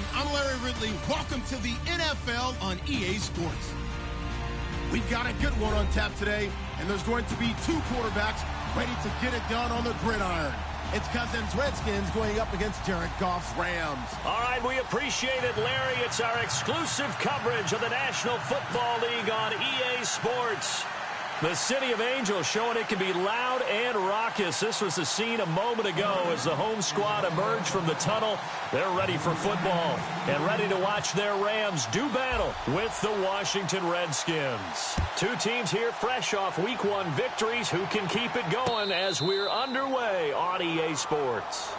everyone. I'm Larry Ridley. Welcome to the NFL on EA Sports. We've got a good one on tap today, and there's going to be two quarterbacks ready to get it done on the gridiron. It's Cousins' Redskins going up against Jared Goff's Rams. All right, we appreciate it, Larry. It's our exclusive coverage of the National Football League on EA Sports. The City of Angels showing it can be loud and raucous. This was the scene a moment ago as the home squad emerged from the tunnel. They're ready for football and ready to watch their Rams do battle with the Washington Redskins. Two teams here fresh off Week 1 victories. Who can keep it going as we're underway on EA Sports?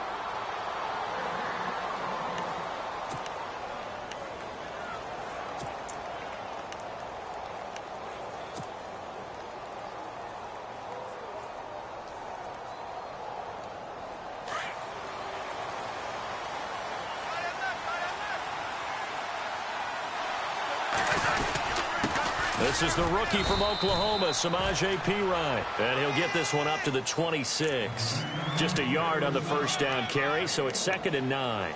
This is the rookie from Oklahoma, Samaje Perine. And he'll get this one up to the 26. Just a yard on the first down carry, so it's 2nd and 9.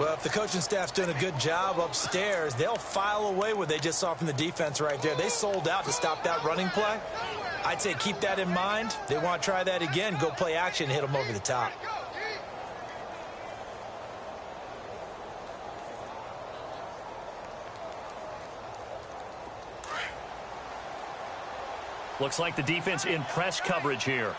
Well, if the coaching staff's doing a good job upstairs, they'll file away what they just saw from the defense right there. They sold out to stop that running play. I'd say keep that in mind. They want to try that again, go play action, hit them over the top. Looks like the defense in press coverage here.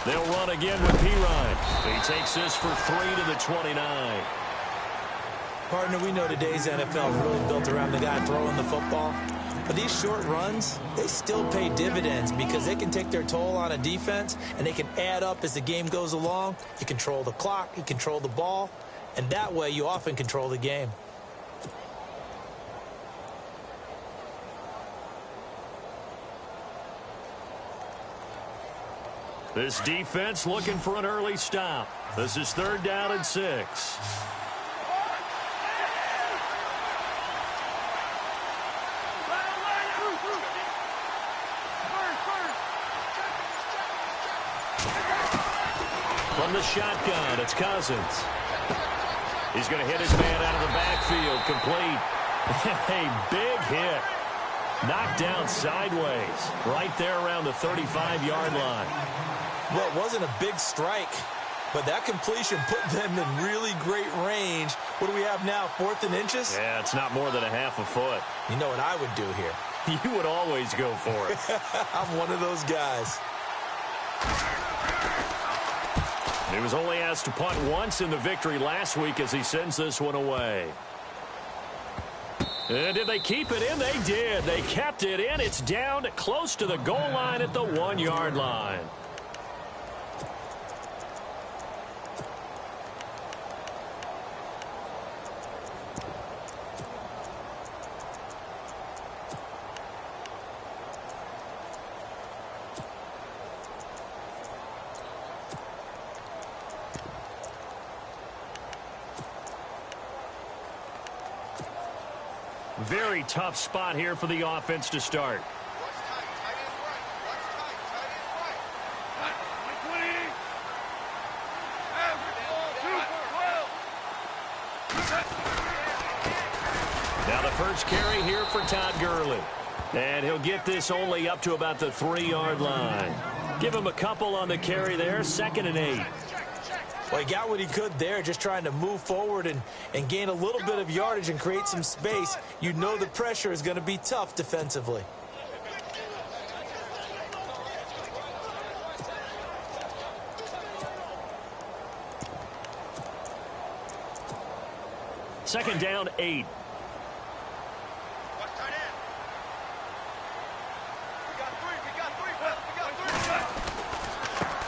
They'll run again with Perine. He takes this for 3 to the 29. Partner, we know today's NFL is really built around the guy throwing the football. But these short runs, they still pay dividends because they can take their toll on a defense and they can add up as the game goes along. You control the clock, you control the ball, and that way you often control the game. This defense looking for an early stop. This is 3rd down and 6. From the shotgun, it's Cousins. He's going to hit his man out of the backfield, complete. A big hit. Knocked down sideways, right there around the 35-yard line. Well, it wasn't a big strike, but that completion put them in really great range. What do we have now, 4th and inches? Yeah, it's not more than a half a foot. You know what I would do here? You would always go for it. I'm one of those guys. He was only asked to punt once in the victory last week as he sends this one away. And did they keep it in? They did. They kept it in. It's down close to the goal line at the 1-yard line. Very tough spot here for the offense to start. Now the first carry here for Todd Gurley. And he'll get this only up to about the 3-yard line. Give him a couple on the carry there, 2nd and 8. Well, he got what he could there, just trying to move forward and gain a little bit of yardage and create some space. You know the pressure is going to be tough defensively. Second down, 8.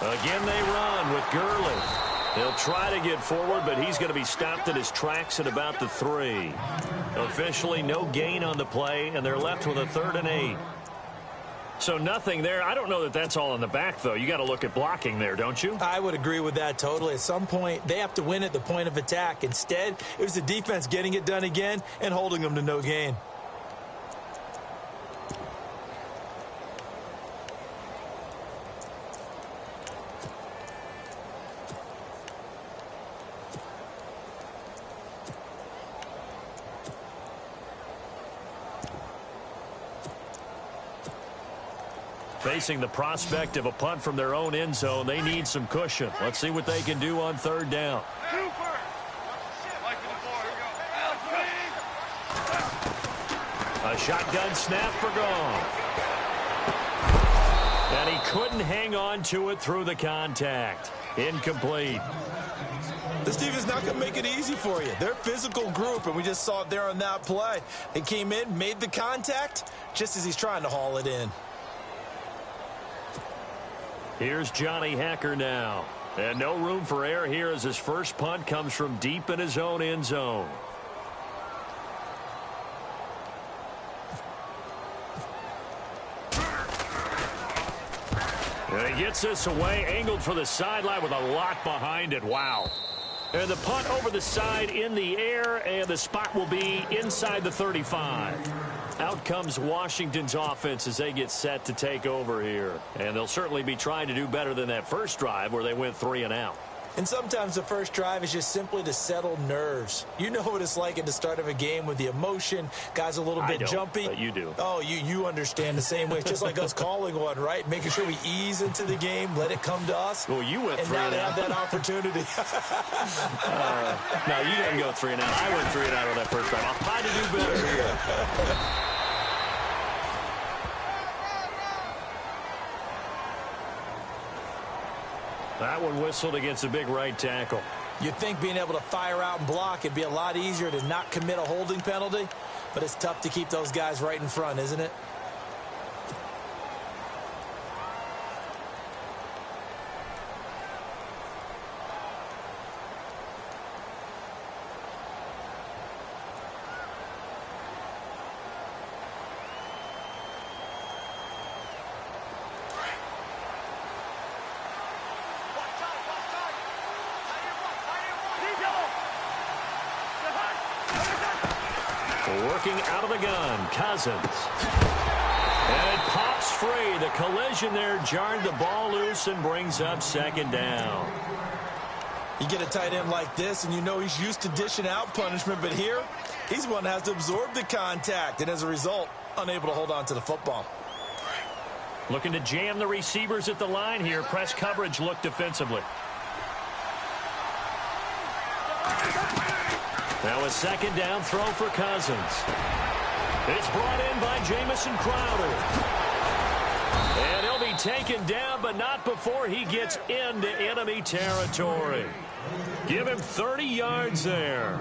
Again, they run with Gurley. He'll try to get forward, but he's going to be stopped at his tracks at about the 3. Officially, no gain on the play, and they're left with a 3rd and 8. So nothing there. I don't know that that's all in the back, though. You got to look at blocking there, don't you? I would agree with that totally. At some point, they have to win at the point of attack. Instead, it was the defense getting it done again and holding them to no gain. Facing the prospect of a punt from their own end zone, they need some cushion. Let's see what they can do on third down. A shotgun snap for Goff. And he couldn't hang on to it through the contact. Incomplete. This team is not going to make it easy for you. They're a physical group, and we just saw it there on that play. They came in, made the contact, just as he's trying to haul it in. Here's Johnny Hacker now. And no room for error here as his first punt comes from deep in his own end zone. And he gets this away, angled for the sideline with a lot behind it. Wow. And the punt over the side in the air, and the spot will be inside the 35. Out comes Washington's offense as they get set to take over here. And they'll certainly be trying to do better than that first drive where they went 3 and out. And sometimes the first drive is just simply to settle nerves. You know what it's like at the start of a game with the emotion. Guys a little bit jumpy. But you do. Oh, you understand the same way. It's just like us calling one, right? Making sure we ease into the game, let it come to us. Well, you went 3 and out. And now they have that opportunity. No, you didn't go 3 and out. I went 3 and out on that first drive. I'll try to do better here. That one whistled against a big right tackle. You'd think being able to fire out and block, it'd be a lot easier to not commit a holding penalty, but it's tough to keep those guys right in front, isn't it? Working out of the gun, Cousins. And it pops free. The collision there jarred the ball loose and brings up second down. You get a tight end like this, and you know he's used to dishing out punishment, but here, he's the one that has to absorb the contact, and as a result, unable to hold on to the football. Looking to jam the receivers at the line here. Press coverage look defensively. Now a second down throw for Cousins. It's brought in by Jamison Crowder. And he'll be taken down, but not before he gets into enemy territory. Give him 30 yards there.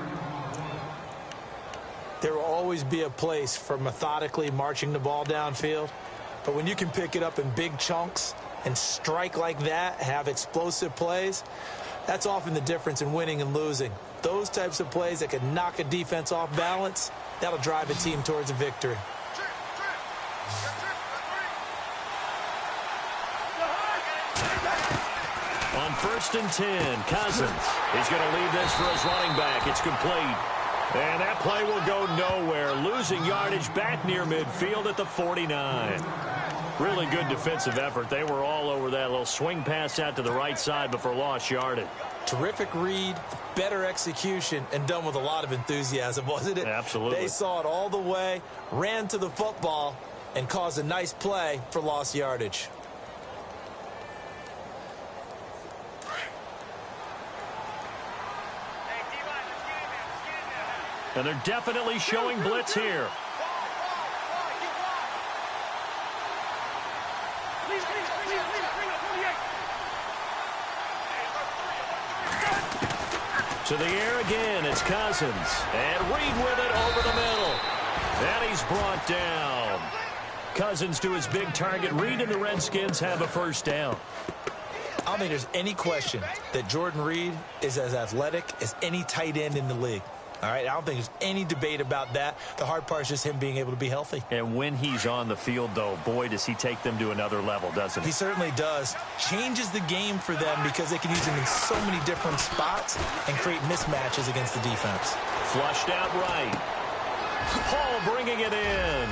There will always be a place for methodically marching the ball downfield. But when you can pick it up in big chunks and strike like that, have explosive plays, that's often the difference in winning and losing. Those types of plays that can knock a defense off balance, that'll drive a team towards a victory. On 1st and 10, Cousins. He's going to leave this for his running back. It's complete. And that play will go nowhere. Losing yardage back near midfield at the 49. Really good defensive effort. They were all over that little swing pass out to the right side before lost yardage. Terrific read, better execution, and done with a lot of enthusiasm, wasn't it? Absolutely. They saw it all the way, ran to the football, and caused a nice play for lost yardage. And they're definitely showing blitz here. To the air again, it's Cousins. And Reed with it over the middle. And he's brought down. Cousins to his big target. Reed and the Redskins have a first down. I don't think there's any question that Jordan Reed is as athletic as any tight end in the league. All right, I don't think there's any debate about that. The hard part is just him being able to be healthy. And when he's on the field, though, boy, does he take them to another level, doesn't he? He certainly does. Changes the game for them because they can use him in so many different spots and create mismatches against the defense. Flushed out right. Hall bringing it in.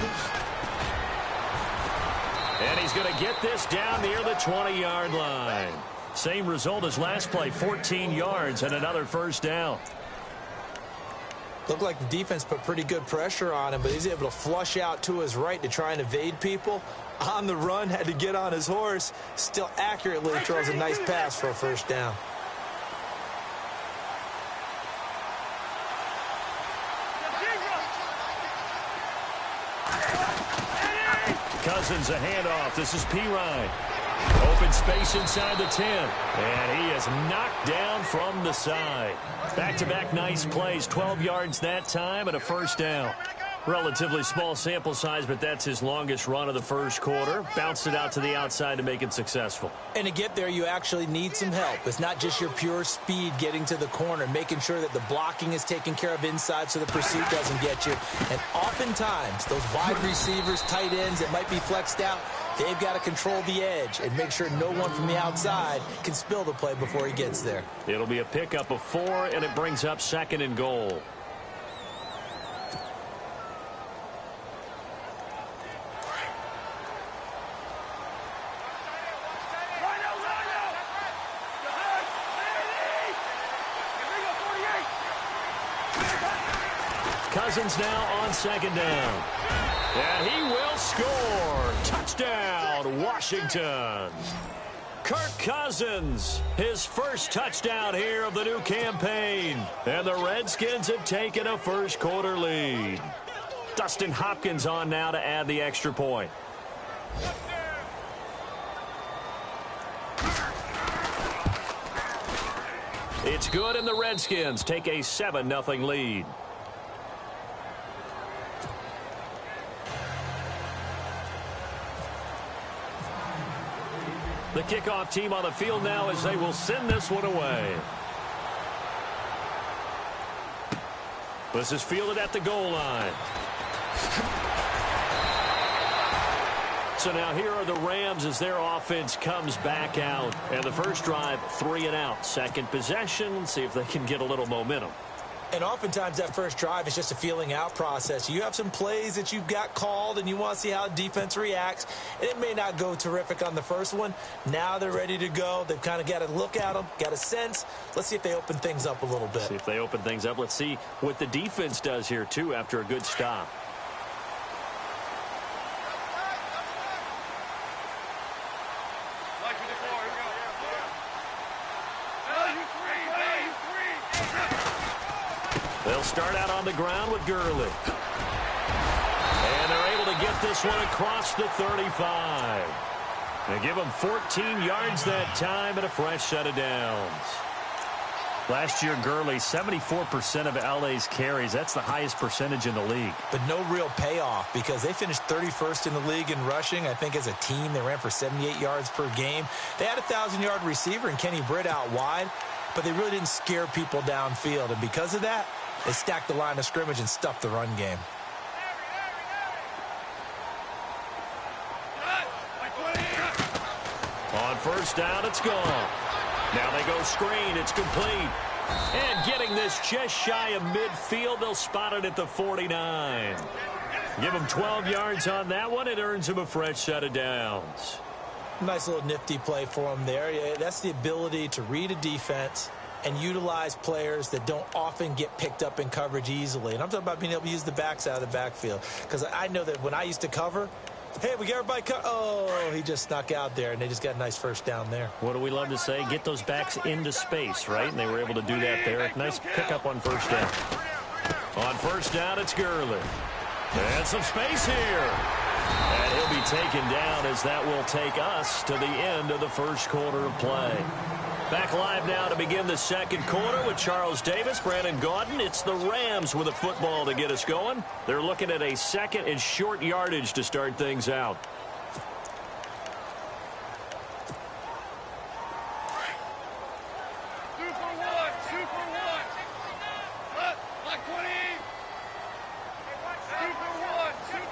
And he's going to get this down near the 20-yard line. Same result as last play, 14 yards and another first down. Looked like the defense put pretty good pressure on him, but he's able to flush out to his right to try and evade people. on the run, had to get on his horse, still accurately throws a nice pass for a first down. Cousins a handoff. This is Pirine. Open space inside the 10. And he is knocked down from the side. Back-to-back nice plays. 12 yards that time and a first down. Relatively small sample size, but that's his longest run of the first quarter. Bounced it out to the outside to make it successful. And to get there, you actually need some help. It's not just your pure speed getting to the corner, making sure that the blocking is taken care of inside so the pursuit doesn't get you. And oftentimes, those wide receivers, tight ends that might be flexed out, they've got to control the edge and make sure no one from the outside can spill the play before he gets there. It'll be a pickup of 4, and it brings up 2nd and goal. Cousins now on 2nd down. And he will score. Touchdown, Washington. Kirk Cousins, his first touchdown here of the new campaign. And the Redskins have taken a first quarter lead. Dustin Hopkins on now to add the extra point. It's good, and the Redskins take a 7-0 lead. The kickoff team on the field now as they will send this one away. This is fielded at the goal line. So now here are the Rams as their offense comes back out. And the first drive, 3 and out. Second possession, see if they can get a little momentum. And oftentimes that first drive is just a feeling out process. You have some plays that you've got called and you want to see how defense reacts. And it may not go terrific on the first one. Now they're ready to go. They've kind of got to look at them, got a sense. Let's see if they open things up a little bit. See if they open things up. Let's see what the defense does here, too, after a good stop. They'll start out on the ground with Gurley. And they're able to get this one across the 35. They give them 14 yards that time and a fresh set of downs. Last year, Gurley, 74% of LA's carries. That's the highest percentage in the league. But no real payoff because they finished 31st in the league in rushing. I think as a team, they ran for 78 yards per game. They had a 1,000-yard receiver in Kenny Britt out wide, but they really didn't scare people downfield. And because of that, they stacked the line of scrimmage and stuffed the run game. On first down, it's gone. Now they go screen. It's complete. And getting this just shy of midfield, they'll spot it at the 49. Give them 12 yards on that one. It earns them a fresh set of downs. Nice little nifty play for them there. Yeah, that's the ability to read a defense and utilize players that don't often get picked up in coverage easily. And I'm talking about being able to use the backs out of the backfield. Because I know that when I used to cover, hey, we got everybody oh, he just snuck out there, and they just got a nice first down there. What do we love to say? Get those backs into space, right? And they were able to do that there. Nice pickup on first down. On first down, it's Gurley. And some space here. And he'll be taken down as that will take us to the end of the first quarter of play. Back live now to begin the second quarter with Charles Davis, Brandon Gaudin. It's the Rams with a football to get us going. They're looking at a second and short yardage to start things out.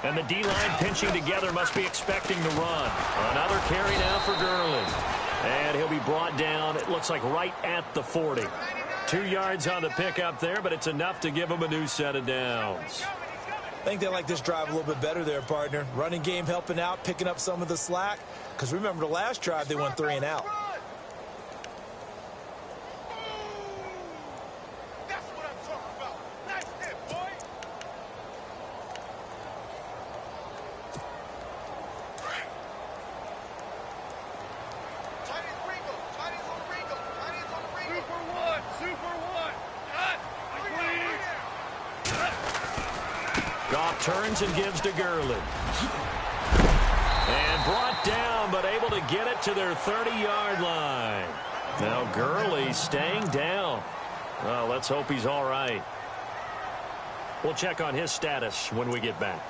And the D-line pinching together must be expecting the run. Another carry now for Gurley. And he'll be brought down, it looks like right at the 40. 2 yards on the pickup there, but it's enough to give him a new set of downs. I think they like this drive a little bit better there, partner. Running game helping out, picking up some of the slack. Because remember, the last drive, they went 3 and out. Goff turns and gives to Gurley. And brought down, but able to get it to their 30-yard line. Now Gurley staying down. Well, let's hope he's all right. We'll check on his status when we get back.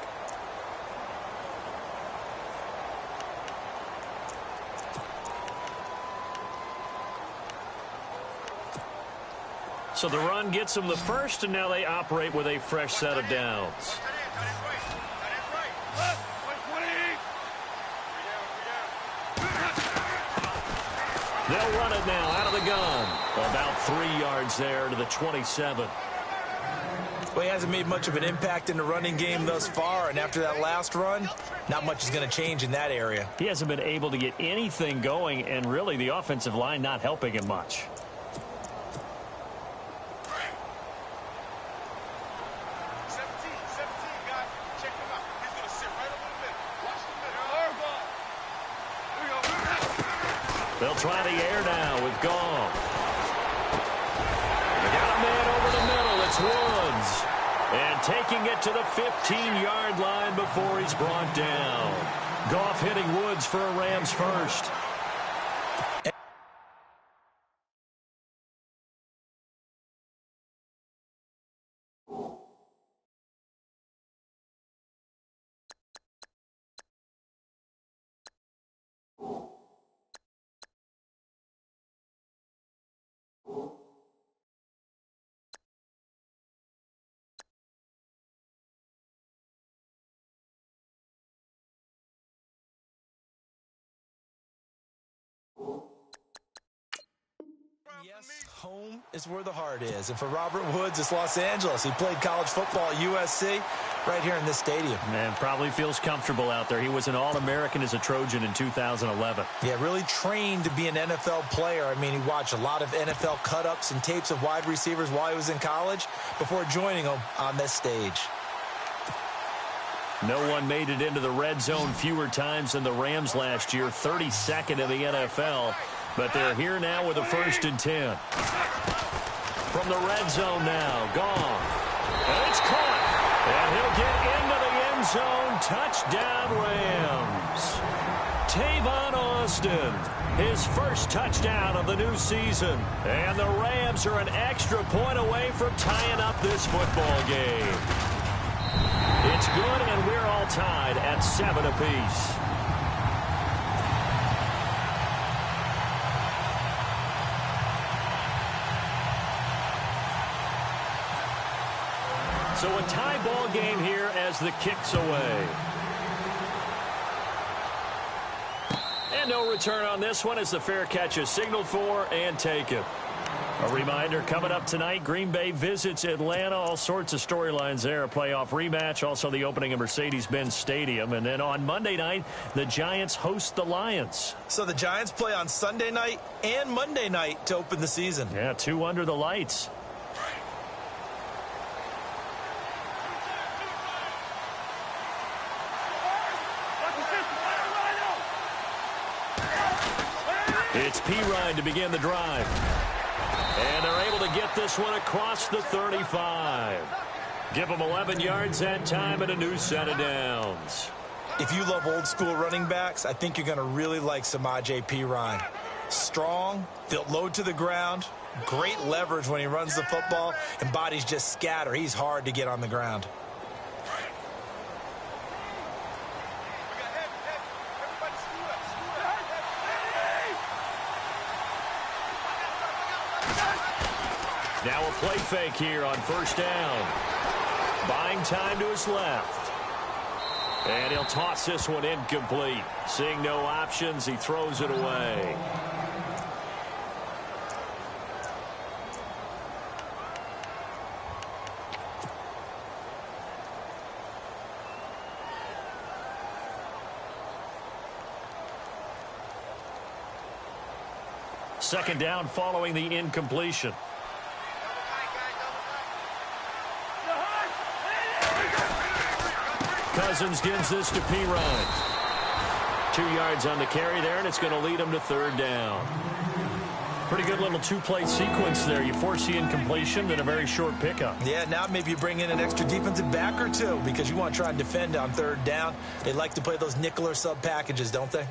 So the run gets them the first, and now they operate with a fresh set of downs. They'll run it now out of the gun. About 3 yards there to the 27. Well, he hasn't made much of an impact in the running game thus far, and after that last run, not much is going to change in that area. He hasn't been able to get anything going, and really the offensive line not helping him much. They'll try the air now with Goff. They got a man over the middle. It's Woods. And taking it to the 15-yard line before he's brought down. Goff hitting Woods for a Rams first. Yes, home is where the heart is. And for Robert Woods, it's Los Angeles. He played college football at USC right here in this stadium. Man, probably feels comfortable out there. He was an All-American as a Trojan in 2011. Yeah, really trained to be an NFL player. I mean, he watched a lot of NFL cut-ups and tapes of wide receivers while he was in college before joining them on this stage. No one made it into the red zone fewer times than the Rams last year, 32nd in the NFL. But they're here now with a 1st and 10. From the red zone now, Goff. And it's caught. And he'll get into the end zone. Touchdown, Rams. Tavon Austin, his first touchdown of the new season. And the Rams are an extra point away from tying up this football game. It's good, and we're all tied at 7 apiece. So a tie ball game here as the kick's away. And no return on this one as the fair catch is signaled for and taken. A reminder, coming up tonight, Green Bay visits Atlanta. All sorts of storylines there. A playoff rematch, also the opening of Mercedes-Benz Stadium. And then on Monday night, the Giants host the Lions. So the Giants play on Sunday night and Monday night to open the season. Yeah, 2 under the lights. It's Pirine to begin the drive. And they're able to get this one across the 35. Give them 11 yards that time and a new set of downs. If you love old school running backs, I think you're going to really like Samaje Pirine. Strong, they'll load to the ground, great leverage when he runs the football, and bodies just scatter. He's hard to get on the ground. Now a play fake here on 1st down. Buying time to his left. And he'll toss this one incomplete. Seeing no options, he throws it away. Second down following the incompletion. Cousins gives this to Pirine. 2 yards on the carry there, and it's going to lead him to 3rd down. Pretty good little two-play sequence there. You force the incompletion, then a very short pickup. Yeah, now maybe you bring in an extra defensive back or two because you want to try and defend on third down. They like to play those nickel or sub packages, don't they?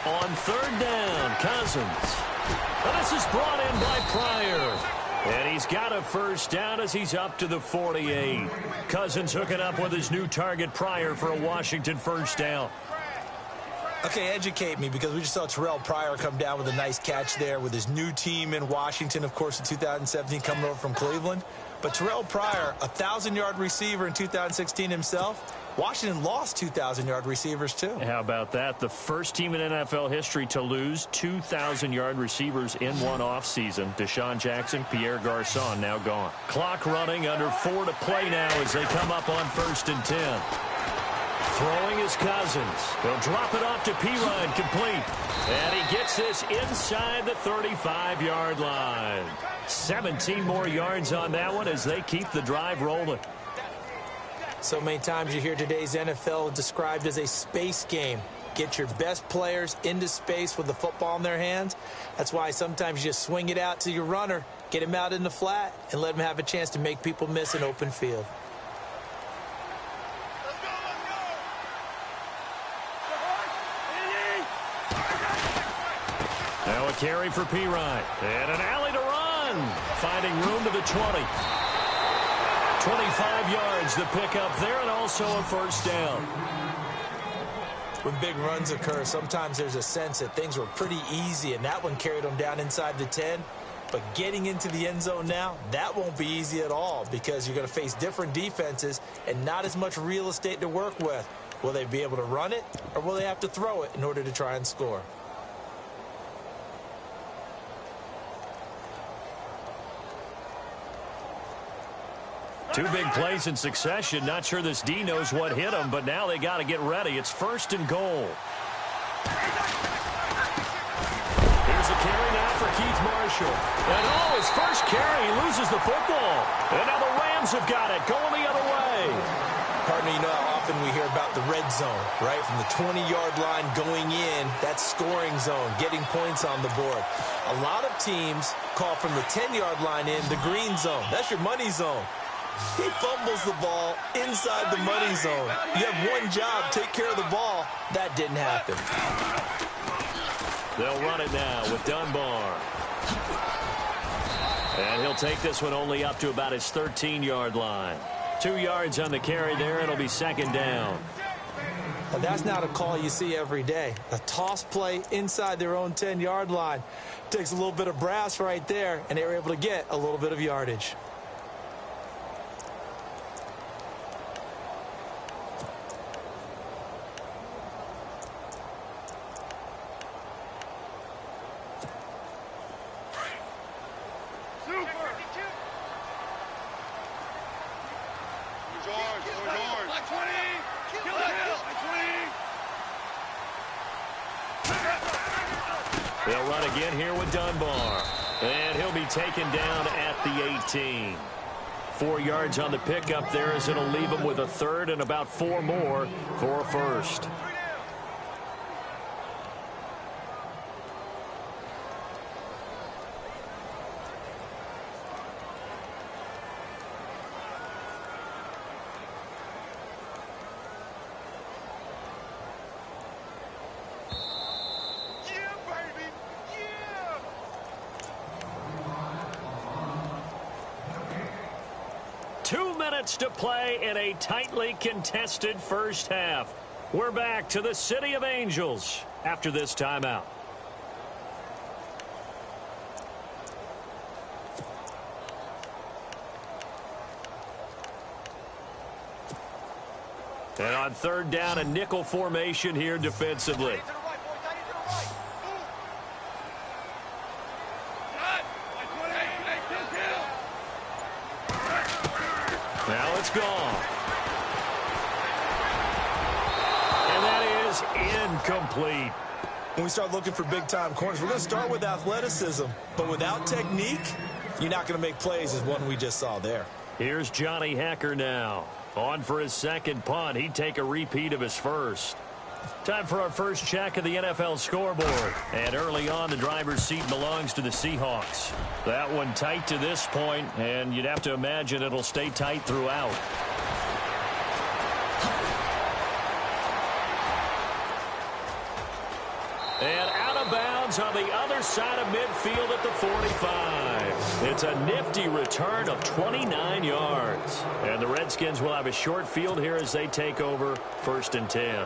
On third down, Cousins. And this is brought in by Pryor. And he's got a first down as he's up to the 48. Cousins hooking up with his new target, Pryor, for a Washington first down. Okay, educate me, because we just saw Terrell Pryor come down with a nice catch there with his new team in Washington, of course, in 2017, coming over from Cleveland. But Terrell Pryor, a 1,000-yard receiver in 2016 himself. Washington lost 2,000-yard receivers, too. How about that? The first team in NFL history to lose 2,000-yard receivers in one offseason. Deshaun Jackson, Pierre Garçon now gone. Clock running, under 4 to play now as they come up on 1st and 10. Throwing is Cousins. He'll drop it off to Pirine, complete. And he gets this inside the 35-yard line. 17 more yards on that one as they keep the drive rolling. So many times you hear today's NFL described as a space game. Get your best players into space with the football in their hands. That's why sometimes you just swing it out to your runner, get him out in the flat, and let him have a chance to make people miss an open field. Now a carry for Pirine. And an alley to run. Finding room to the 20. 25 yards the pickup there, and also a first down. When big runs occur, sometimes there's a sense that things were pretty easy, and that one carried them down inside the 10. But getting into the end zone now, that won't be easy at all because you're going to face different defenses and not as much real estate to work with. Will they be able to run it, or will they have to throw it in order to try and score? Two big plays in succession. Not sure this D knows what hit him, but now they got to get ready. It's 1st and goal. Here's a carry now for Keith Marshall. And his first carry, he loses the football. And now the Rams have got it, going the other way. Partner, you know how often we hear about the red zone, right? From the 20-yard line going in, that's scoring zone, getting points on the board. A lot of teams call from the 10-yard line in the green zone. That's your money zone. He fumbles the ball inside the money zone. You have one job, take care of the ball. That didn't happen. They'll run it now with Dunbar. And he'll take this one only up to about his 13-yard line. 2 yards on the carry there. It'll be 2nd down. Now, that's not a call you see every day. A toss play inside their own 10-yard line. Takes a little bit of brass right there, and they were able to get a little bit of yardage. They'll run again here with Dunbar. And he'll be taken down at the 18. 4 yards on the pickup there as it'll leave him with a 3rd and about 4 more for a first. To play in a tightly contested first half. We're back to the City of Angels after this timeout. And on 3rd down, a nickel formation here defensively. Now it's gone. And that complete. When we start looking for big-time corners, we're going to start with athleticism. But without technique, you're not going to make plays as one we just saw there. Here's Johnny Hacker now. On for his second punt. He'd take a repeat of his first. Time for our first check of the NFL scoreboard. And early on, the driver's seat belongs to the Seahawks. That one tight to this point, and you'd have to imagine it'll stay tight throughout. And out of bounds on the other side of midfield at the 45. It's a nifty return of 29 yards. And the Redskins will have a short field here as they take over 1st and 10.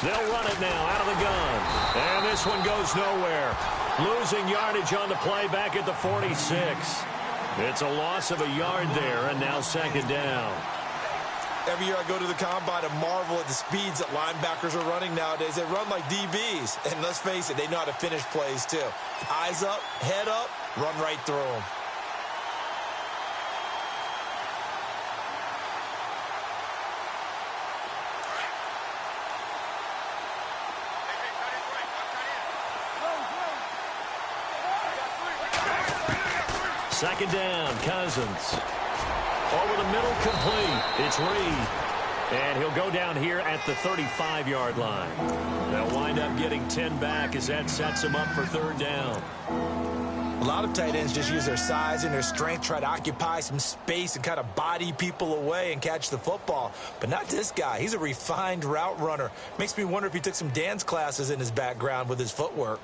They'll run it now out of the gun. And this one goes nowhere. Losing yardage on the play back at the 46. It's a loss of a yard there, and now 2nd down. Every year I go to the combine and marvel at the speeds that linebackers are running nowadays. They run like DBs. And let's face it, they know how to finish plays too. Eyes up, head up, run right through them. Second down, Cousins. Over the middle, complete. It's Reed. And he'll go down here at the 35-yard line. They'll wind up getting 10 back as that sets him up for 3rd down. A lot of tight ends just use their size and their strength, try to occupy some space and kind of body people away and catch the football. But not this guy. He's a refined route runner. Makes me wonder if he took some dance classes in his background with his footwork.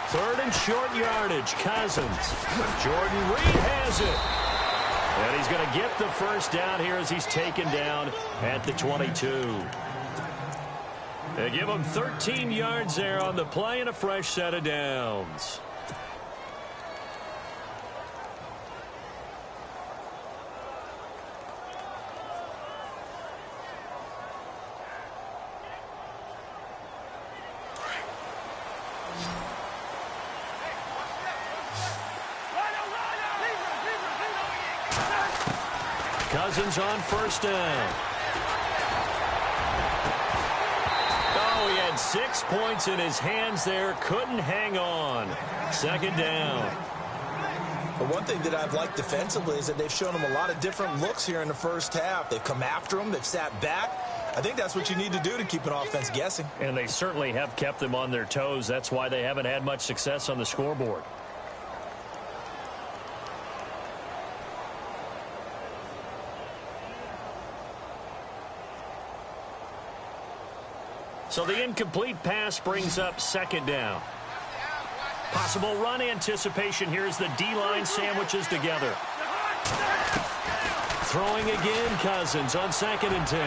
Third and short yardage, Cousins. Jordan Reed has it. And he's going to get the 1st down here as he's taken down at the 22. They give him 13 yards there on the play and a fresh set of downs. Cousins on 1st down. Oh, he had 6 points in his hands there. Couldn't hang on. 2nd down. But one thing that I've liked defensively is that they've shown him a lot of different looks here in the 1st half. They've come after him. They've sat back. I think that's what you need to do to keep an offense guessing. And they certainly have kept them on their toes. That's why they haven't had much success on the scoreboard. So the incomplete pass brings up 2nd down. Possible run anticipation here as the D-line sandwiches together. Throwing again, Cousins on 2nd and 10.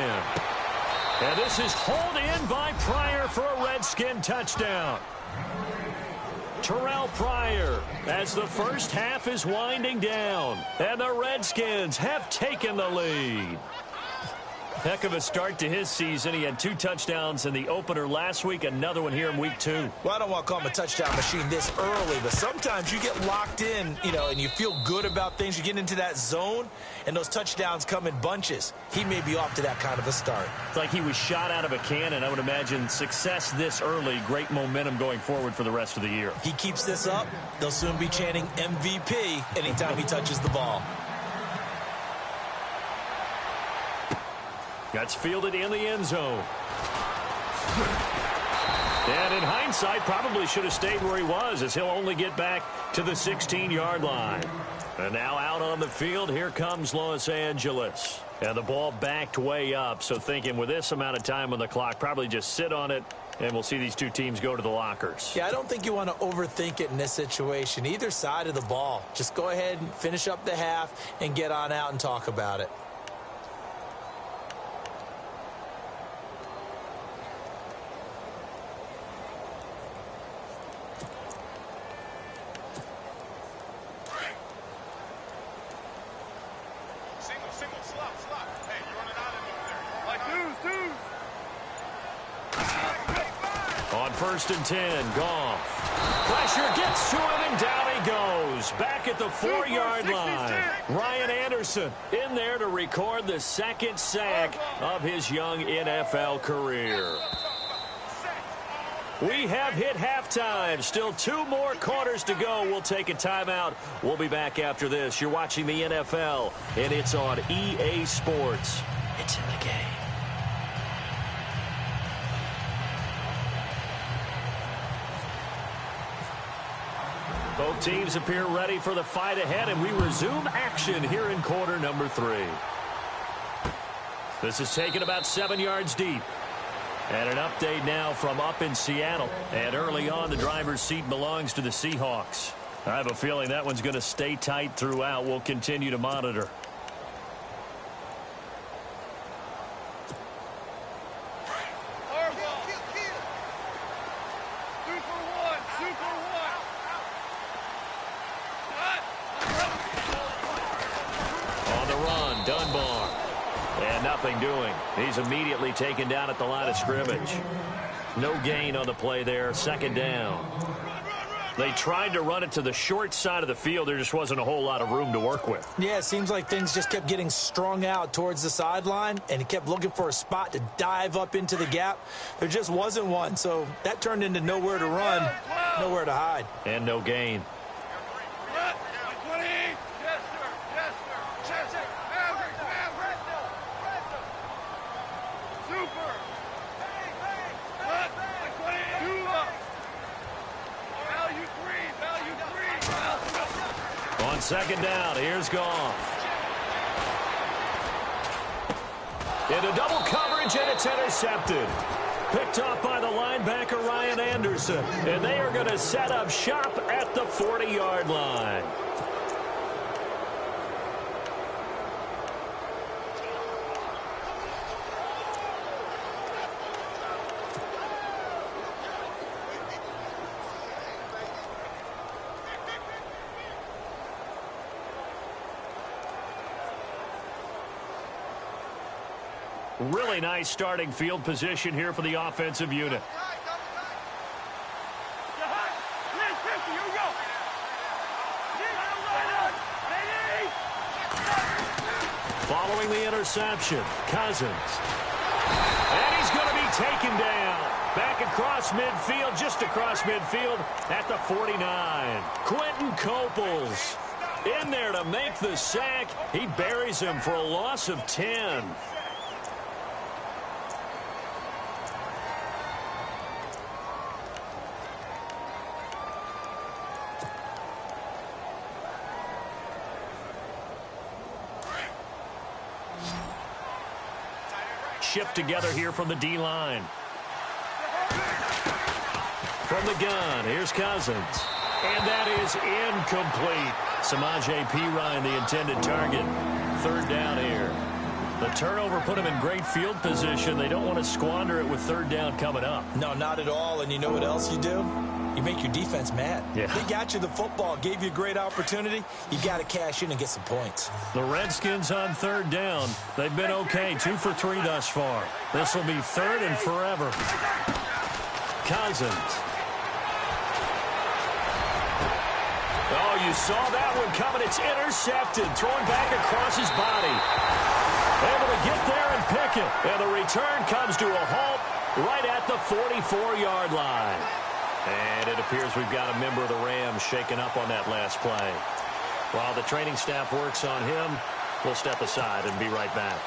And this is hauled in by Pryor for a Redskin touchdown. Terrell Pryor as the 1st half is winding down. And the Redskins have taken the lead. Heck of a start to his season. He had 2 touchdowns in the opener last week, another one here in week 2. Well, I don't want to call him a touchdown machine this early, but sometimes you get locked in, and you feel good about things. You get into that zone, and those touchdowns come in bunches. He may be off to that kind of a start. It's like he was shot out of a cannon. I would imagine success this early, great momentum going forward for the rest of the year. He keeps this up, they'll soon be chanting MVP anytime he touches the ball. That's fielded in the end zone. And in hindsight, probably should have stayed where he was, as he'll only get back to the 16-yard line. And now out on the field, here comes Los Angeles. And the ball backed way up, so thinking with this amount of time on the clock, probably just sit on it, and we'll see these two teams go to the lockers. Yeah, I don't think you want to overthink it in this situation. Either side of the ball. Just go ahead and finish up the half and get on out and talk about it. first and 10. Goff. Pressure gets to him, and down he goes. Back at the 4-yard line. Ryan Anderson in there to record the second sack of his young NFL career. We have hit halftime. Still 2 more quarters to go. We'll take a timeout. We'll be back after this. You're watching the NFL, and it's on EA Sports. It's in the game. Both teams appear ready for the fight ahead, and we resume action here in quarter number 3. This is taken about 7 yards deep. And an update now from up in Seattle. And early on, the driver's seat belongs to the Seahawks. I have a feeling that one's going to stay tight throughout. We'll continue to monitor. On the run, Dunbar. And nothing doing. He's immediately taken down at the line of scrimmage. No gain on the play there. Second down. They tried to run it to the short side of the field. There just wasn't a whole lot of room to work with. Yeah, it seems like things just kept getting strung out towards the sideline, and he kept looking for a spot to dive up into the gap. There just wasn't one, so that turned into nowhere to run, nowhere to hide. And no gain. On second down, here's Goff. Into double coverage, and it's intercepted. Picked off by the linebacker, Ryan Anderson. And they are going to set up shop at the 40-yard line. Really nice starting field position here for the offensive unit. Following the interception, Cousins. And he's going to be taken down. Back across midfield, just across midfield at the 49. Quentin Coples in there to make the sack. He buries him for a loss of 10. Shift together here from the D-line. From the gun, here's Cousins. And that is incomplete. Samaje Perine, the intended target. Third down here. The turnover put him in great field position. They don't want to squander it with third down coming up. No, not at all. And you know what else you do? You make your defense mad. Yeah. They got you the football, gave you a great opportunity. You got to cash in and get some points. The Redskins on third down. They've been okay, 2 for 3 thus far. This will be third and forever. Cousins. Oh, you saw that one coming. It's intercepted. Thrown back across his body. Able to get there and pick it. And the return comes to a halt right at the 44-yard line. And it appears we've got a member of the Rams shaken up on that last play. While the training staff works on him, we'll step aside and be right back.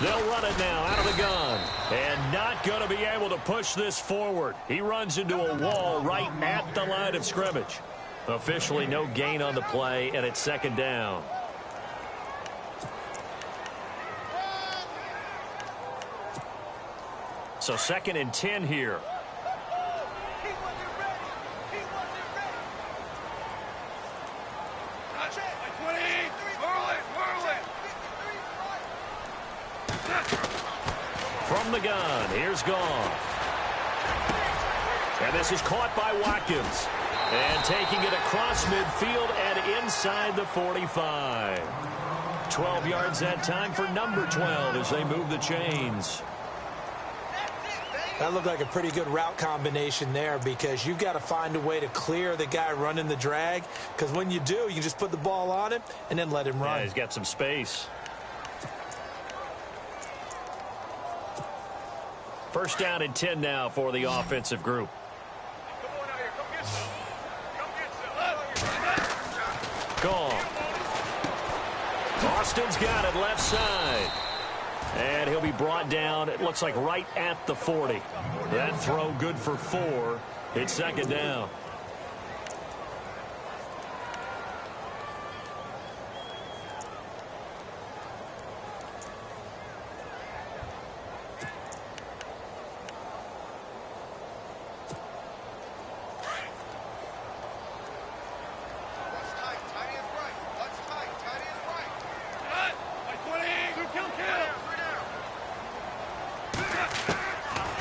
They'll run it now out of the gun. And not going to be able to push this forward. He runs into a wall right at the line of scrimmage. Officially no gain on the play, and it's second down. So second and 10 here. From the gun, here's Goff. And this is caught by Watkins. And taking it across midfield and inside the 45. 12 yards that time for number 12 as they move the chains. That looked like a pretty good route combination there, because you've got to find a way to clear the guy running the drag, because when you do, you can just put the ball on him and then let him run. Yeah, he's got some space. First down and 10 now for the offensive group. Gone. Austin's got it left side. And he'll be brought down, it looks like right at the 40. That throw good for 4. It's second down.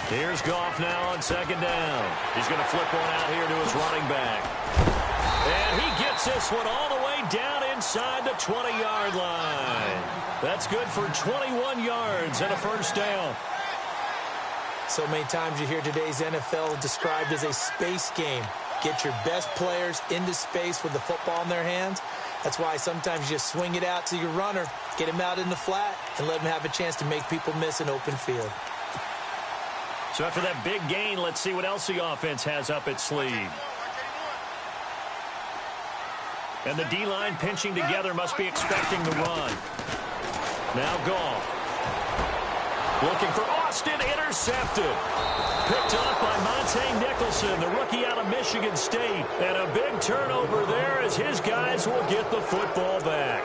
Here's Goff now on second down. He's going to flip one out here to his running back. And he gets this one all the way down inside the 20-yard line. That's good for 21 yards and a first down. So many times you hear today's NFL described as a space game. Get your best players into space with the football in their hands. That's why sometimes you just swing it out to your runner, get him out in the flat, and let him have a chance to make people miss an open field. So after that big gain, let's see what else the offense has up its sleeve. And the D-line pinching together must be expecting the run. Now Goff. Looking for Austin, intercepted. Picked off by Monte Nicholson, the rookie out of Michigan State. And a big turnover there as his guys will get the football back.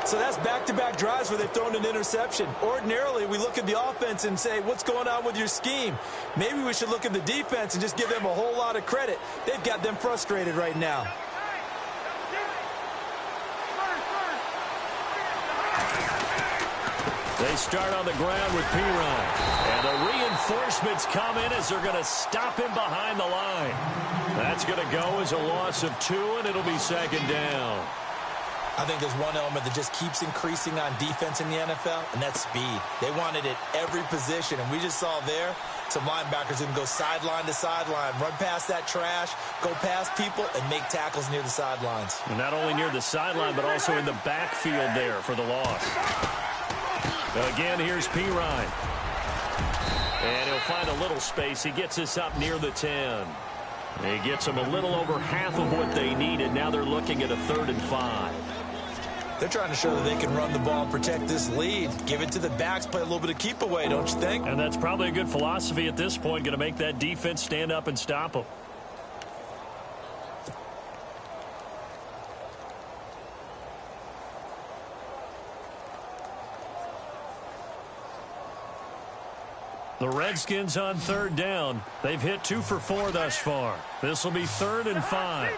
So that's back-to-back drives where they've thrown an interception. Ordinarily, we look at the offense and say, what's going on with your scheme? Maybe we should look at the defense and just give them a whole lot of credit. They've got them frustrated right now. They start on the ground with Piron. And the reinforcements come in as they're going to stop him behind the line. That's going to go as a loss of 2, and it'll be second down. I think there's one element that just keeps increasing on defense in the NFL, and that's speed. They want it at every position, and we just saw there some linebackers who can go sideline to sideline, run past that trash, go past people, and make tackles near the sidelines. And not only near the sideline, but also in the backfield there for the loss. Again, here's Piron. And he'll find a little space. He gets us up near the 10. He gets them a little over half of what they needed. Now they're looking at a 3rd and 5. They're trying to show that they can run the ball, protect this lead, give it to the backs, play a little bit of keep away, don't you think? And that's probably a good philosophy at this point, going to make that defense stand up and stop them. The Redskins on 3rd down. They've hit 2 for 4 thus far. This will be 3rd and 5.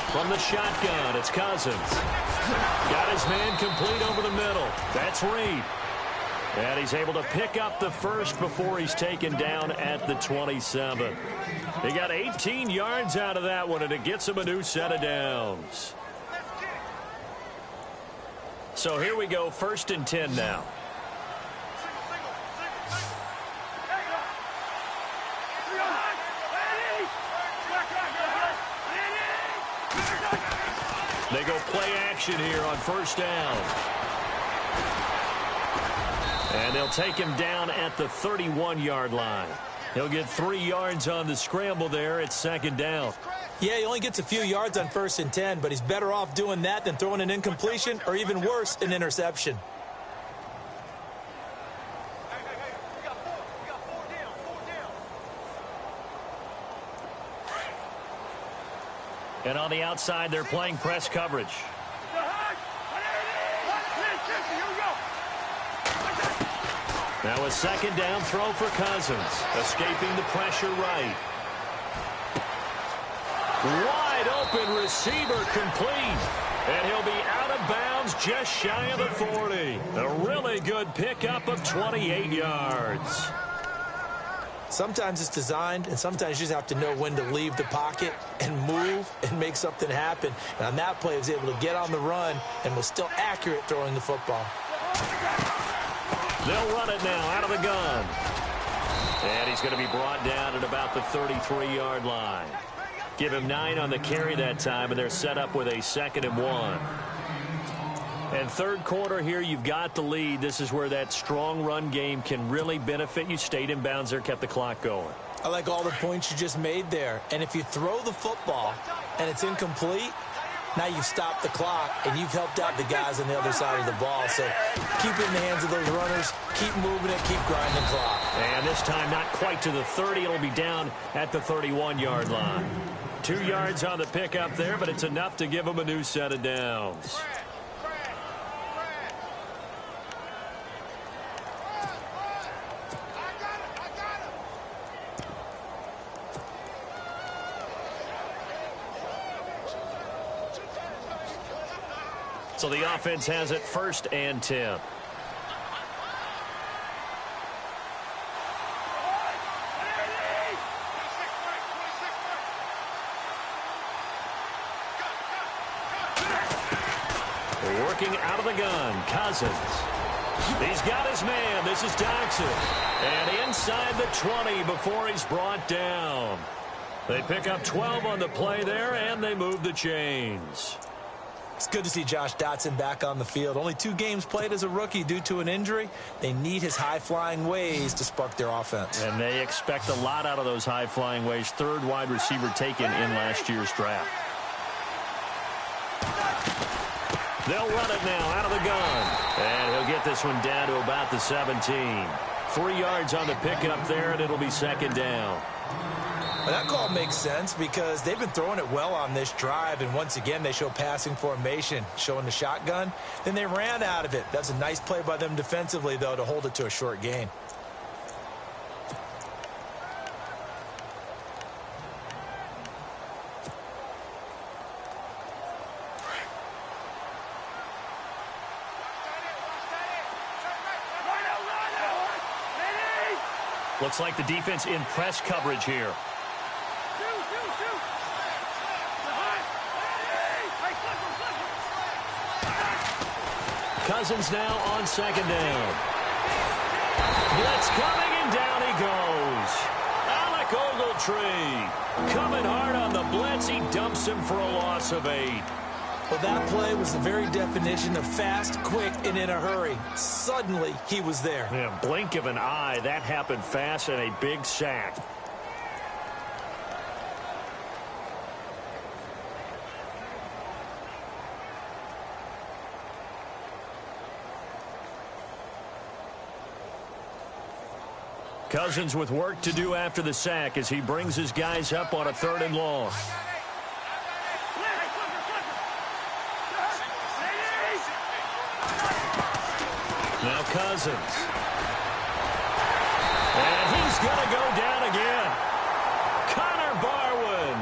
From the shotgun, it's Cousins. Got his man complete over the middle. That's Reed. And he's able to pick up the first before he's taken down at the 27. He got 18 yards out of that one, and it gets him a new set of downs. So here we go, 1st and 10 now. They go play action here on 1st down. And they'll take him down at the 31-yard line. He'll get 3 yards on the scramble there. It's 2nd down. Yeah, he only gets a few yards on 1st and 10, but he's better off doing that than throwing an incompletion or even worse, an interception. And on the outside, they're playing press coverage. Now a 2nd down throw for Cousins. Escaping the pressure right. Wide open receiver complete. And he'll be out of bounds just shy of the 40. A really good pickup of 28 yards. Sometimes it's designed, and sometimes you just have to know when to leave the pocket and move and make something happen. And on that play, he was able to get on the run and was still accurate throwing the football. They'll run it now out of the gun. And he's going to be brought down at about the 33-yard line. Give him 9 on the carry that time, and they're set up with a 2nd and 1. And third quarter here, you've got the lead. This is where that strong run game can really benefit you. Stayed in bounds there, kept the clock going. I like all the points you just made there. And if you throw the football and it's incomplete, now you've stopped the clock and you've helped out the guys on the other side of the ball. So keep it in the hands of those runners. Keep moving it. Keep grinding the clock. And this time not quite to the 30. It'll be down at the 31-yard line. 2 yards on the pickup there, but it's enough to give them a new set of downs. So the offense has it 1st and 10. Working out of the gun, Cousins. He's got his man. This is Dodson. And inside the 20 before he's brought down. They pick up 12 on the play there, and they move the chains. It's good to see Josh Dotson back on the field. Only 2 games played as a rookie due to an injury. They need his high-flying ways to spark their offense. And they expect a lot out of those high-flying ways. 3rd wide receiver taken in last year's draft. They'll run it now out of the gun. And he'll get this one down to about the 17. 3 yards on the pickup there, and it'll be 2nd down. Well, that call makes sense because they've been throwing it well on this drive, and once again they show passing formation, showing the shotgun. Then they ran out of it. That's a nice play by them defensively, though, to hold it to a short gain. Looks like the defense in press coverage here. Cousins now on 2nd down. Blitz coming, and down he goes. Alec Ogletree coming hard on the blitz. He dumps him for a loss of 8. Well, that play was the very definition of fast, quick, and in a hurry. Suddenly, he was there. Yeah, blink of an eye. That happened fast, and a big sack. Cousins with work to do after the sack as he brings his guys up on a 3rd and long. Now Cousins. And he's going to go down again. Connor Barwin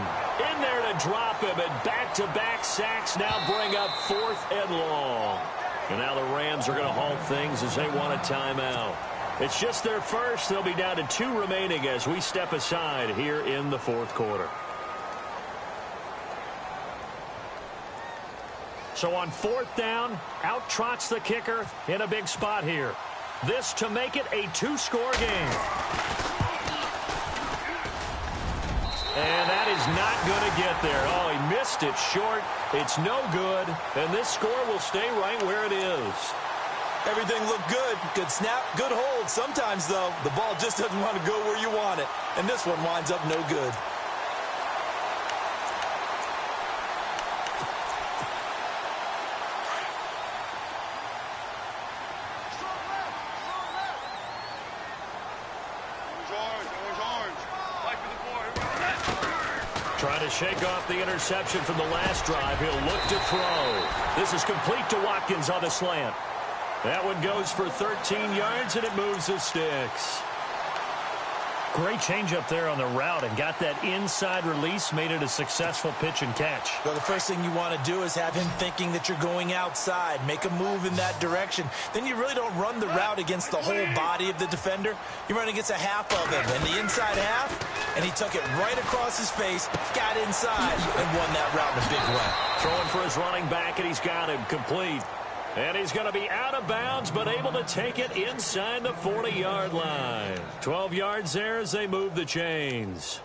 in there to drop him, and back-to-back sacks now bring up 4th and long. And now the Rams are going to halt things as they want a timeout. It's just their first. They'll be down to 2 remaining as we step aside here in the 4th quarter. So on 4th down, out trots the kicker in a big spot here. This to make it a 2-score game. And that is not going to get there. Oh, he missed it short. It's no good. And this score will stay right where it is. Everything looked good. Good snap, good hold. Sometimes, though, the ball just doesn't want to go where you want it. And this one winds up no good. Trying to shake off the interception from the last drive. He'll look to throw. This is complete to Watkins on the slant. That one goes for 13 yards, and it moves the sticks. Great change up there on the route and got that inside release, made it a successful pitch and catch. Well, the first thing you want to do is have him thinking that you're going outside, make a move in that direction. Then you really don't run the route against the whole body of the defender. You run against a half of him, and the inside half, and he took it right across his face, got inside, and won that route in a big way. Throwing for his running back, and he's got him complete. And he's going to be out of bounds, but able to take it inside the 40-yard line. 12 yards there as they move the chains.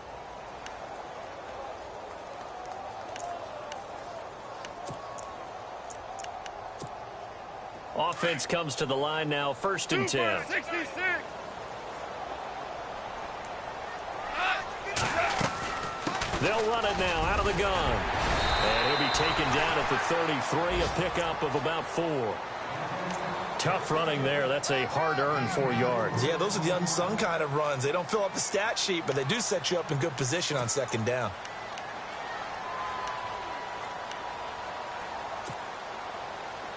Offense comes to the line now, 1st and 10. They'll run it now out of the gun. And he'll be taken down at the 33, a pickup of about 4. Tough running there. That's a hard-earned 4 yards. Yeah, those are the unsung kind of runs. They don't fill up the stat sheet, but they do set you up in good position on 2nd down.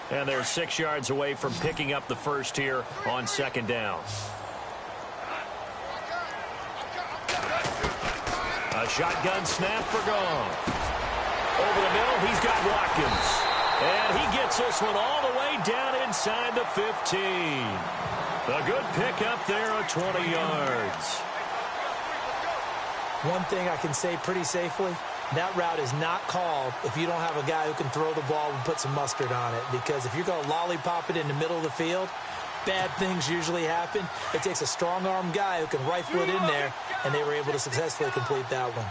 And they're 6 yards away from picking up the first here on 2nd down. A shotgun snap for Goff. Over the middle, he's got Watkins. And he gets this one all the way down inside the 15. A good pickup there of 20 yards. One thing I can say pretty safely, that route is not called if you don't have a guy who can throw the ball and put some mustard on it. Because if you're going to lollipop it in the middle of the field, bad things usually happen. It takes a strong-arm guy who can rifle it in there, and they were able to successfully complete that one.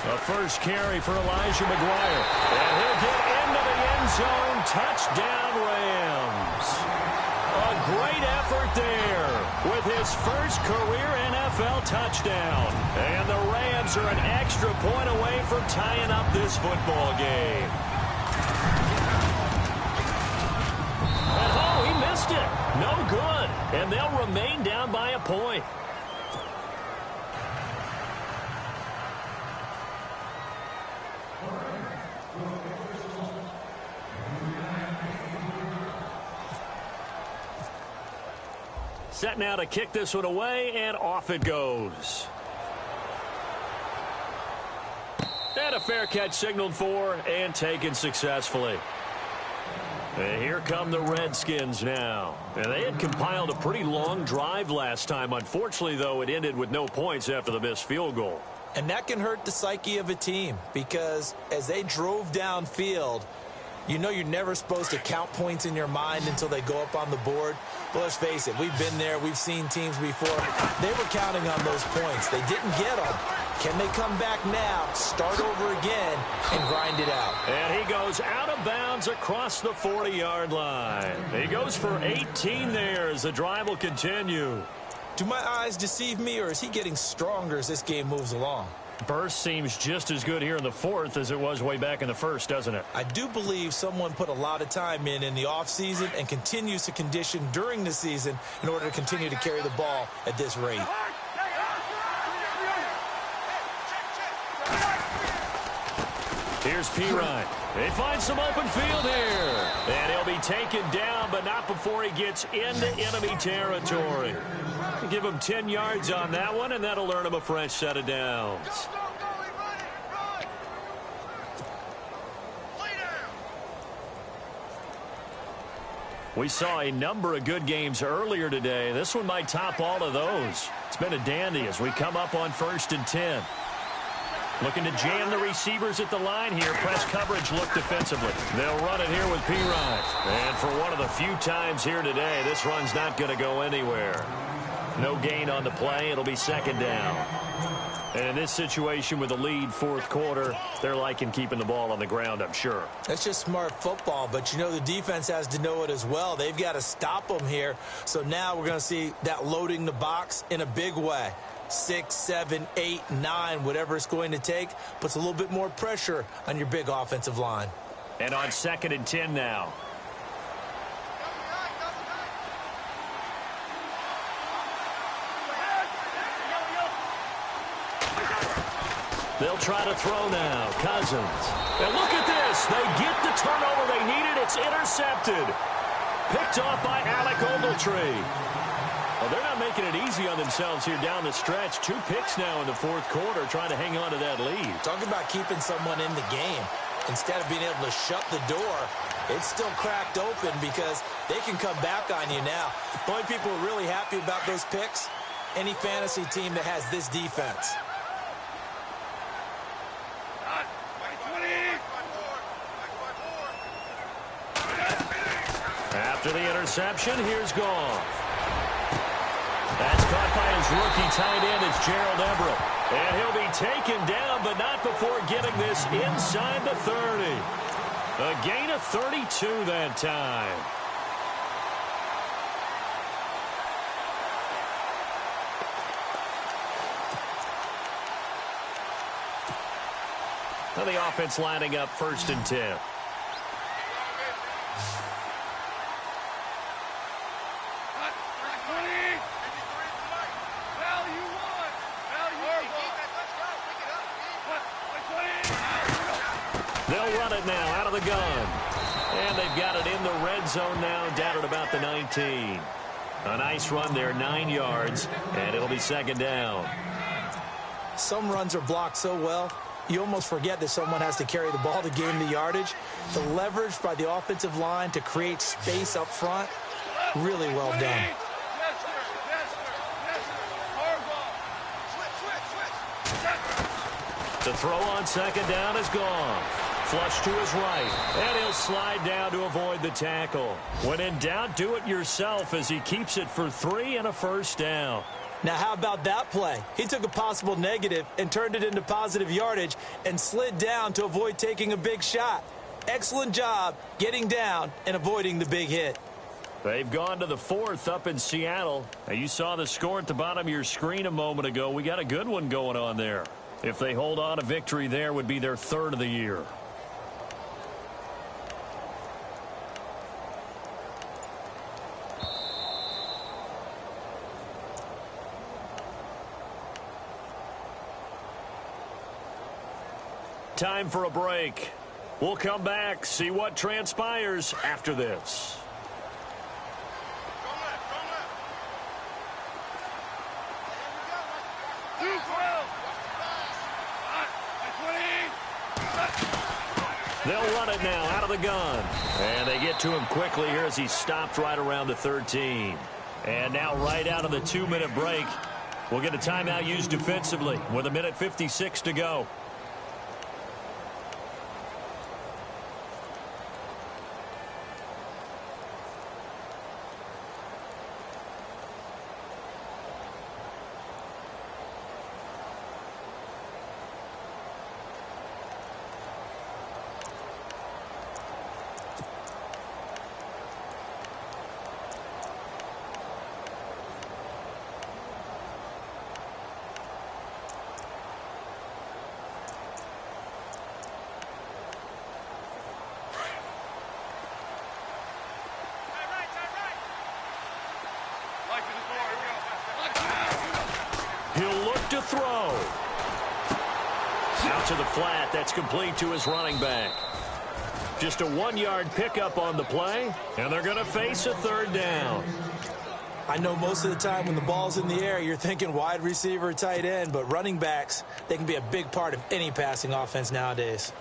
A first carry for Elijah McGuire. And he'll get into the end zone. Touchdown, Rams. A great effort there with his first career NFL touchdown. And the Rams are an extra point away from tying up this football game. And oh, he missed it. No good. And they'll remain down by a point. Set now to kick this one away, and off it goes. And a fair catch signaled for and taken successfully. And here come the Redskins now. And they had compiled a pretty long drive last time. Unfortunately, though, it ended with no points after the missed field goal. And that can hurt the psyche of a team because as they drove downfield, you know you're never supposed to count points in your mind until they go up on the board. But let's face it, we've been there. We've seen teams before. They were counting on those points. They didn't get them. Can they come back now, start over again, and grind it out? And he goes out of bounds across the 40-yard line. He goes for 18 there as the drive will continue. Do my eyes deceive me, or is he getting stronger as this game moves along? Burst seems just as good here in the 4th as it was way back in the 1st, doesn't it? I do believe someone put a lot of time in the offseason and continues to condition during the season in order to continue to carry the ball at this rate. Here's Pirine. They find some open field here. And he'll be taken down, but not before he gets into enemy territory. Give him 10 yards on that one, and that'll earn him a fresh set of downs. We saw a number of good games earlier today. This one might top all of those. It's been a dandy as we come up on 1st and 10. Looking to jam the receivers at the line here. Press coverage look defensively. They'll run it here with Pirine. And for one of the few times here today, this run's not going to go anywhere. No gain on the play. It'll be 2nd down. And in this situation with the lead 4th quarter, they're liking keeping the ball on the ground, I'm sure. That's just smart football, but you know the defense has to know it as well. They've got to stop them here. So now we're going to see that loading the box in a big way. 6, 7, 8, 9, whatever it's going to take, puts a little bit more pressure on your big offensive line. And on 2nd and 10 now. They'll try to throw now. Cousins. And look at this. They get the turnover they needed. It's intercepted. Picked off by Alec Ogletree. Well, they're not making it easy on themselves here down the stretch. 2 picks now in the fourth quarter, trying to hang on to that lead. Talk about keeping someone in the game. Instead of being able to shut the door, it's still cracked open because they can come back on you now. The only people who are really happy about those picks, any fantasy team that has this defense. After the interception, here's Goff. That's caught by his rookie tight end. It's Gerald Everett. And he'll be taken down, but not before getting this inside the 30. A gain of 32 that time. Now the offense lining up 1st and 10. They'll run it now out of the gun. And they've got it in the red zone now, down at about the 19. A nice run there, 9 yards, and it'll be 2nd down. Some runs are blocked so well, you almost forget that someone has to carry the ball to gain the yardage. The leverage by the offensive line to create space up front, really well done. The throw on 2nd down is gone. Flush to his right, and he'll slide down to avoid the tackle. When in doubt, do it yourself as he keeps it for 3 and a 1st down. Now, how about that play? He took a possible negative and turned it into positive yardage and slid down to avoid taking a big shot. Excellent job getting down and avoiding the big hit. They've gone to the 4th up in Seattle. Now, you saw the score at the bottom of your screen a moment ago. We got a good one going on there. If they hold on, a victory there would be their 3rd of the year. Time for a break. We'll come back, see what transpires after this. They'll run it now out of the gun. And they get to him quickly here as he stopped right around the 13. And now right out of the 2-minute break, we'll get a timeout used defensively with 1:56 to go. He'll look to throw. Out to the flat. That's complete to his running back. Just a 1-yard pickup on the play, and they're going to face a 3rd down. I know most of the time when the ball's in the air, you're thinking wide receiver, tight end, but running backs, they can be a big part of any passing offense nowadays.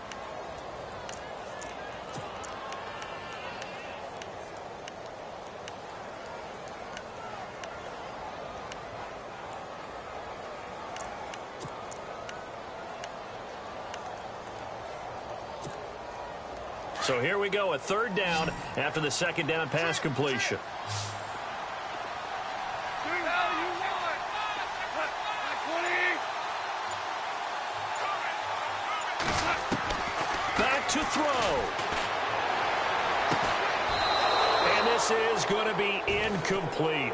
So here we go, a 3rd down after the 2nd down pass completion. Back to throw. And this is going to be incomplete.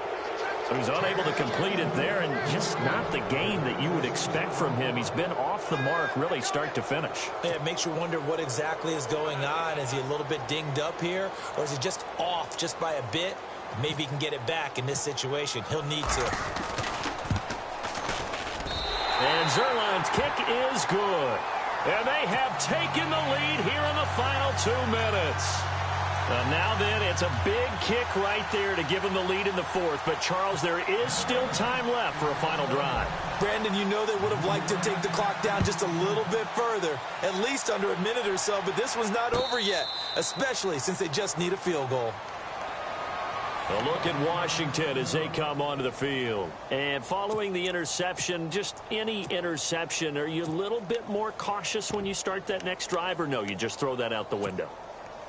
So he's unable to complete it there, and just not the game that you would expect from him. He's been off the mark really start to finish. Yeah, it makes you wonder what exactly is going on. Is he a little bit dinged up here, or is he just off just by a bit? Maybe he can get it back in this situation. He'll need to. And Zerline's kick is good. And they have taken the lead here in the final 2 minutes. Now then, it's a big kick right there to give them the lead in the fourth. But, Charles, there is still time left for a final drive. Brandon, you know they would have liked to take the clock down just a little bit further, at least under a minute or so. But this one's not over yet, especially since they just need a field goal. A look at Washington as they come onto the field. And following the interception, just any interception, are you a little bit more cautious when you start that next drive, or no, you just throw that out the window?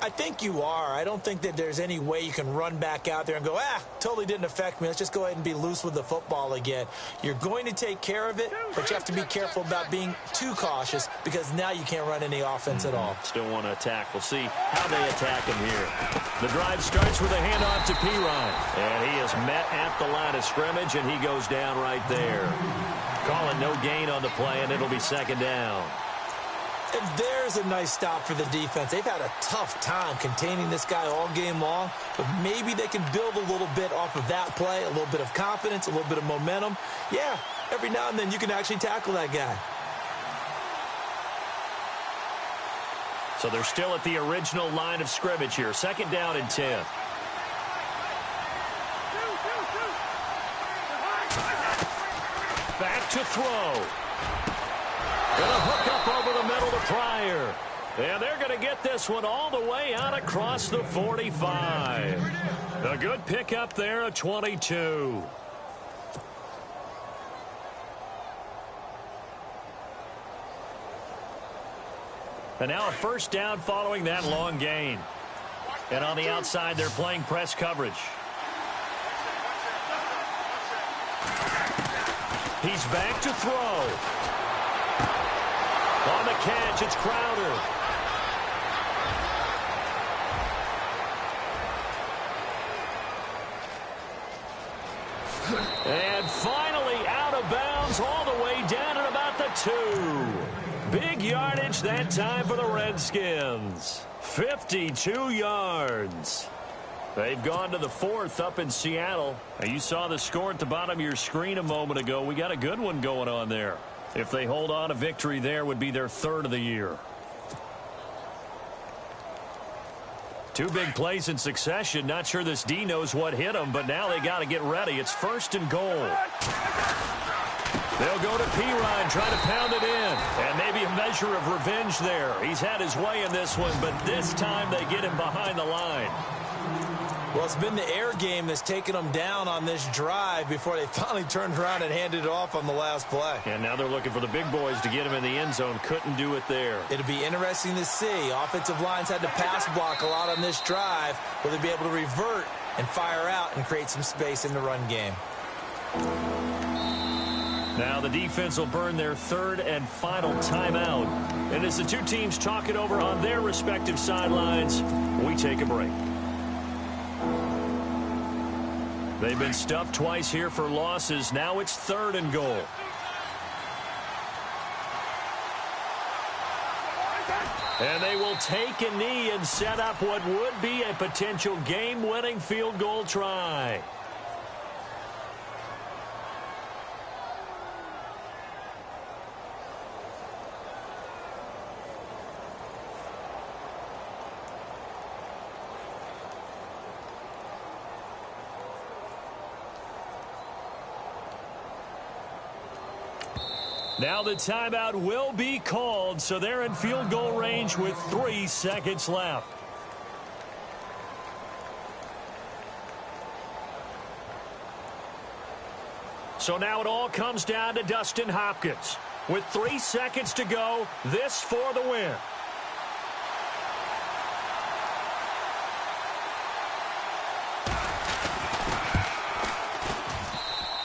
I think you are. I don't think that there's any way you can run back out there and go, totally didn't affect me. Let's just go ahead and be loose with the football again. You're going to take care of it, but you have to be careful about being too cautious because now you can't run any offense at all. Still want to attack. We'll see how they attack him here. The drive starts with a handoff to Pirine. And he is met at the line of scrimmage, and he goes down right there. Calling no gain on the play, and it'll be second down. And there's a nice stop for the defense. They've had a tough time containing this guy all game long, but maybe they can build a little bit off of that play, a little bit of confidence, a little bit of momentum. Yeah, every now and then you can actually tackle that guy. So they're still at the original line of scrimmage here. Second down and 10. Back to throw. Gonna hook up over the middle to Pryor. And they're going to get this one all the way out across the 45. A good pickup there of 22. And now a first down following that long gain. And on the outside, they're playing press coverage. He's back to throw. On the catch, it's Crowder. And finally out of bounds all the way down at about the 2. Big yardage that time for the Redskins. 52 yards. They've gone to the 4th up in Seattle. Now, you saw the score at the bottom of your screen a moment ago. We got a good one going on there. If they hold on, a victory there would be their 3rd of the year. 2 big plays in succession. Not sure this D knows what hit them, but now they got to get ready. It's 1st and goal. They'll go to Pirine, try to pound it in. And maybe a measure of revenge there. He's had his way in this one, but this time they get him behind the line. Well, it's been the air game that's taken them down on this drive before they finally turned around and handed it off on the last play. And now they're looking for the big boys to get him in the end zone. Couldn't do it there. It'll be interesting to see. Offensive lines had to pass block a lot on this drive. Will they be able to revert and fire out and create some space in the run game? Now the defense will burn their 3rd and final timeout. And as the 2 teams talk it over on their respective sidelines, we take a break. They've been stuffed twice here for losses. Now it's 3rd and goal. And they will take a knee and set up what would be a potential game-winning field goal try. Now the timeout will be called, so they're in field goal range with 3 seconds left. So now it all comes down to Dustin Hopkins. With 3 seconds to go, this for the win.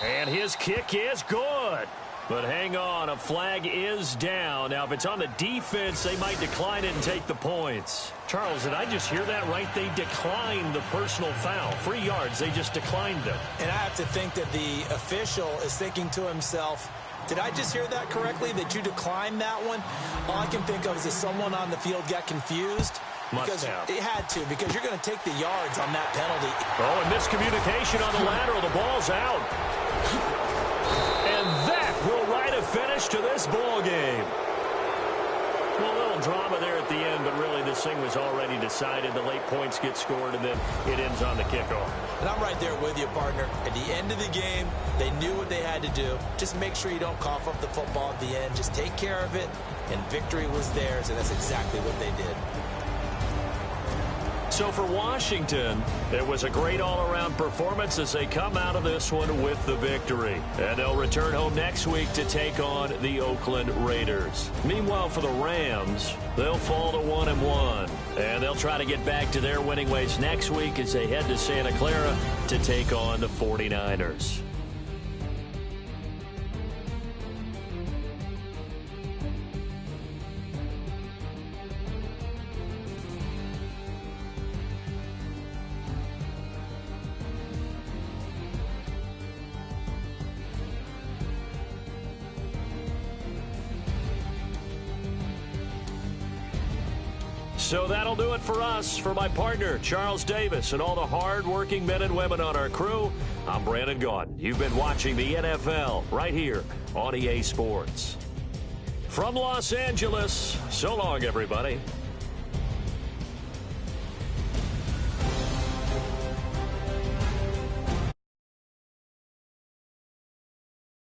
And his kick is good. But hang on, a flag is down. Now, if it's on the defense, they might decline it and take the points. Charles, did I just hear that right? They declined the personal foul. 3 yards, they just declined them. And I have to think that the official is thinking to himself, did I just hear that correctly, that you declined that one? All I can think of is that someone on the field got confused. Because it had to, because you're going to take the yards on that penalty. Oh, and miscommunication on the lateral. The ball's out. And that will write a finish to this ball game. Well, a little little drama there at the end, but really this thing was already decided. The late points get scored, and then it ends on the kickoff. And I'm right there with you, partner. At the end of the game, they knew what they had to do. Just make sure you don't cough up the football at the end. Just take care of it, and victory was theirs, and that's exactly what they did. So for Washington, it was a great all-around performance as they come out of this one with the victory. And they'll return home next week to take on the Oakland Raiders. Meanwhile, for the Rams, they'll fall to 1-1. And they'll try to get back to their winning ways next week as they head to Santa Clara to take on the 49ers. So that'll do it for us. For my partner, Charles Davis, and all the hard-working men and women on our crew, I'm Brandon Gaudin. You've been watching the NFL right here on EA Sports. From Los Angeles, so long, everybody.